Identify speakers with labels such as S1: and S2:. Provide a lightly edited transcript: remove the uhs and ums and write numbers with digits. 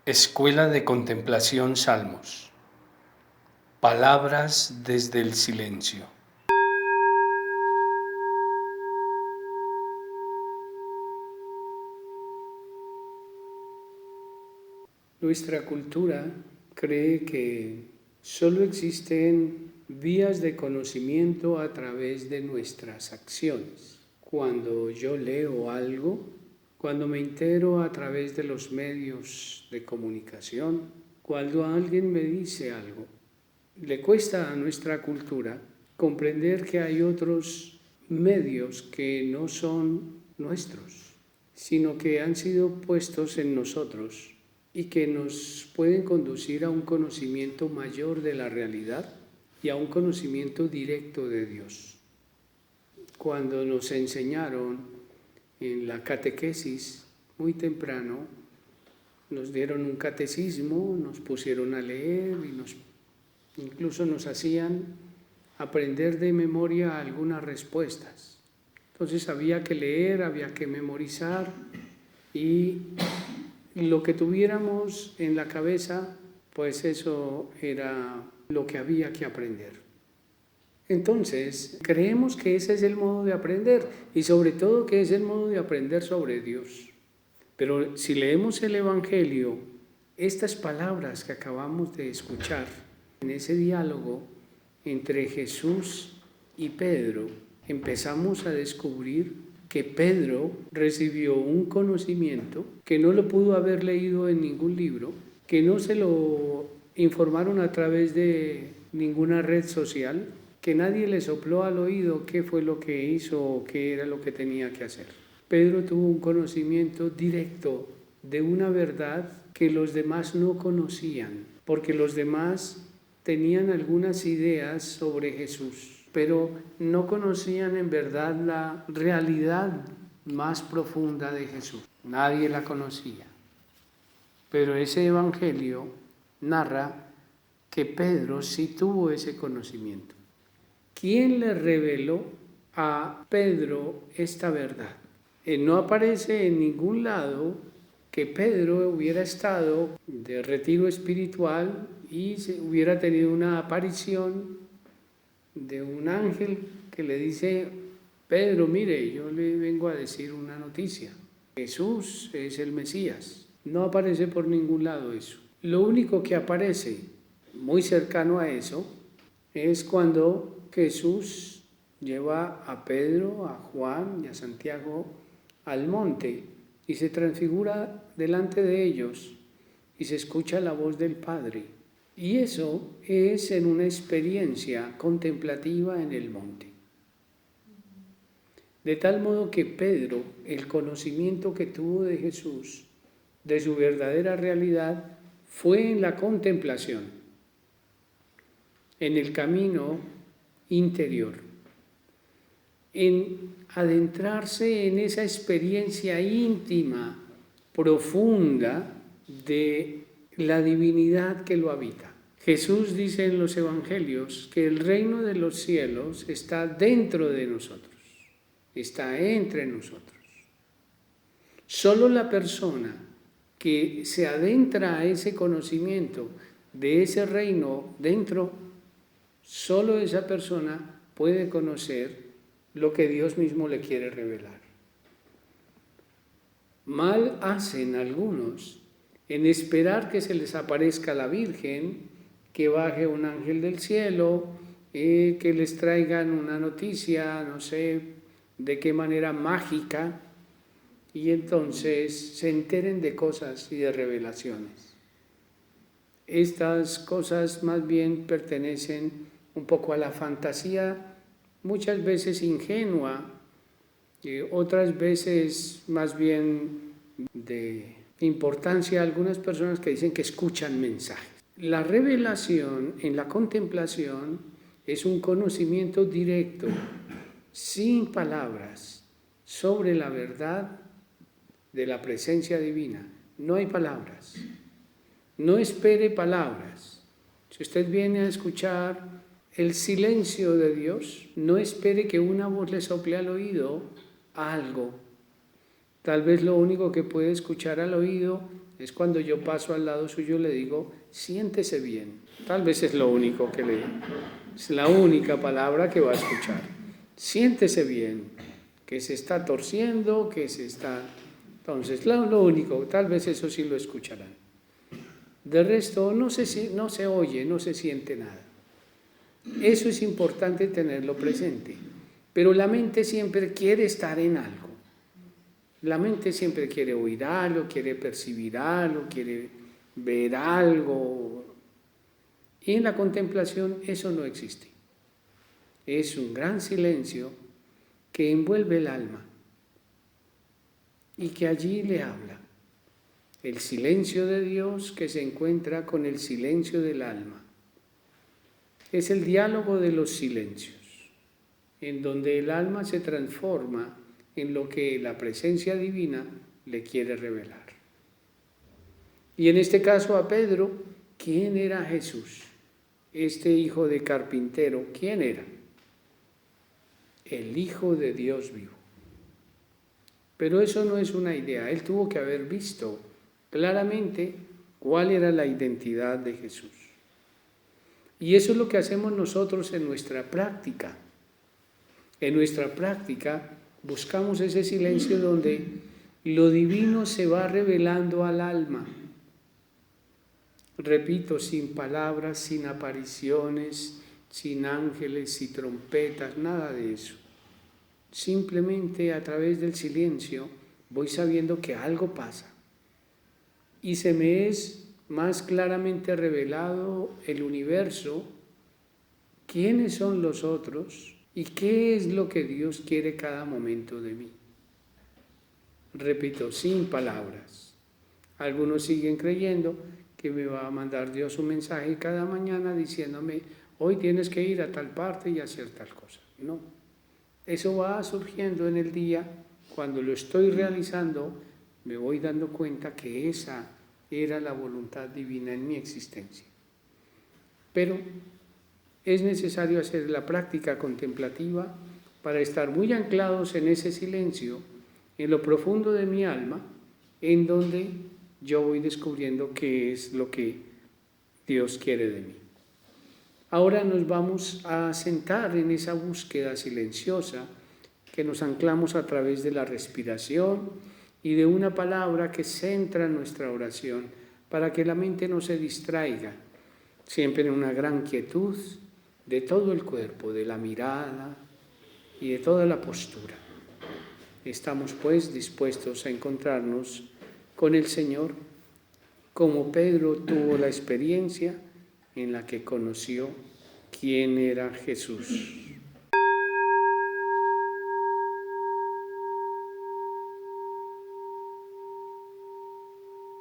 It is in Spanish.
S1: Escuela de Contemplación Salmos. Palabras desde el silencio.
S2: Nuestra cultura cree que solo existen vías de conocimiento a través de nuestras acciones. Cuando yo leo algo, cuando me entero a través de los medios de comunicación, cuando alguien me dice algo, le cuesta a nuestra cultura comprender que hay otros medios que no son nuestros, sino que han sido puestos en nosotros y que nos pueden conducir a un conocimiento mayor de la realidad y a un conocimiento directo de Dios. Cuando nos enseñaron en la catequesis muy temprano, nos dieron un catecismo, nos pusieron a leer y incluso nos hacían aprender de memoria algunas respuestas. Entonces había que leer, había que memorizar y lo que tuviéramos en la cabeza, pues eso era lo que había que aprender. Entonces, creemos que ese es el modo de aprender y sobre todo que es el modo de aprender sobre Dios. Pero si leemos el Evangelio, estas palabras que acabamos de escuchar en ese diálogo entre Jesús y Pedro, empezamos a descubrir que Pedro recibió un conocimiento que no lo pudo haber leído en ningún libro, que no se lo informaron a través de ninguna red social, que nadie le sopló al oído qué fue lo que hizo o qué era lo que tenía que hacer. Pedro tuvo un conocimiento directo de una verdad que los demás no conocían, porque los demás tenían algunas ideas sobre Jesús, pero no conocían en verdad la realidad más profunda de Jesús. Nadie la conocía. Pero ese evangelio narra que Pedro sí tuvo ese conocimiento. ¿Quién le reveló a Pedro esta verdad? No aparece en ningún lado que Pedro hubiera estado de retiro espiritual y hubiera tenido una aparición de un ángel que le dice: Pedro, mire, yo le vengo a decir una noticia. Jesús es el Mesías. No aparece por ningún lado eso. Lo único que aparece muy cercano a eso es cuando Jesús lleva a Pedro, a Juan y a Santiago al monte y se transfigura delante de ellos y se escucha la voz del Padre. Y eso es en una experiencia contemplativa en el monte. De tal modo que Pedro, el conocimiento que tuvo de Jesús, de su verdadera realidad, fue en la contemplación, en el camino interior, en adentrarse en esa experiencia íntima, profunda de la divinidad que lo habita. Jesús dice en los evangelios que el reino de los cielos está dentro de nosotros, está entre nosotros. Solo la persona que se adentra a ese conocimiento de ese reino dentro, solo esa persona puede conocer lo que Dios mismo le quiere revelar. Mal hacen algunos en esperar que se les aparezca la Virgen, que baje un ángel del cielo, que les traigan una noticia, no sé de qué manera mágica, y entonces se enteren de cosas y de revelaciones. Estas cosas más bien pertenecen un poco a la fantasía, muchas veces ingenua, otras veces más bien de importancia a algunas personas que dicen que escuchan mensajes. La revelación en la contemplación es un conocimiento directo, sin palabras, sobre la verdad de la presencia divina. No hay palabras. No espere palabras. Si usted viene a escuchar el silencio de Dios, no espere que una voz le sople al oído algo. Tal vez lo único que puede escuchar al oído es cuando yo paso al lado suyo y le digo, siéntese bien. Tal vez es lo único que le digo. Es la única palabra que va a escuchar. Siéntese bien, que se está torciendo, que se está... Entonces, lo único, tal vez eso sí lo escucharán. De resto, no se oye, no se siente nada. Eso es importante tenerlo presente. Pero la mente siempre quiere estar en algo. La mente siempre quiere oír algo, quiere percibir algo, quiere ver algo. Y en la contemplación eso no existe. Es un gran silencio que envuelve el alma y que allí le habla. El silencio de Dios que se encuentra con el silencio del alma. Es el diálogo de los silencios, en donde el alma se transforma en lo que la presencia divina le quiere revelar. Y en este caso a Pedro, ¿quién era Jesús? Este hijo de carpintero, ¿quién era? El Hijo de Dios vivo. Pero eso no es una idea, él tuvo que haber visto claramente cuál era la identidad de Jesús. Y eso es lo que hacemos nosotros en nuestra práctica. En nuestra práctica buscamos ese silencio donde lo divino se va revelando al alma. Repito, sin palabras, sin apariciones, sin ángeles y trompetas, nada de eso. Simplemente a través del silencio voy sabiendo que algo pasa y se me es más claramente revelado el universo, quiénes son los otros y qué es lo que Dios quiere cada momento de mí. Repito, sin palabras. Algunos siguen creyendo que me va a mandar Dios un mensaje cada mañana diciéndome, hoy tienes que ir a tal parte y hacer tal cosa. No, eso va surgiendo en el día. Cuando lo estoy realizando, me voy dando cuenta que esa era la voluntad divina en mi existencia. Pero es necesario hacer la práctica contemplativa para estar muy anclados en ese silencio, en lo profundo de mi alma, en donde yo voy descubriendo qué es lo que Dios quiere de mí. Ahora nos vamos a sentar en esa búsqueda silenciosa que nos anclamos a través de la respiración y de una palabra que centra nuestra oración para que la mente no se distraiga, siempre en una gran quietud de todo el cuerpo, de la mirada y de toda la postura. Estamos pues dispuestos a encontrarnos con el Señor, como Pedro tuvo la experiencia en la que conoció quién era Jesús.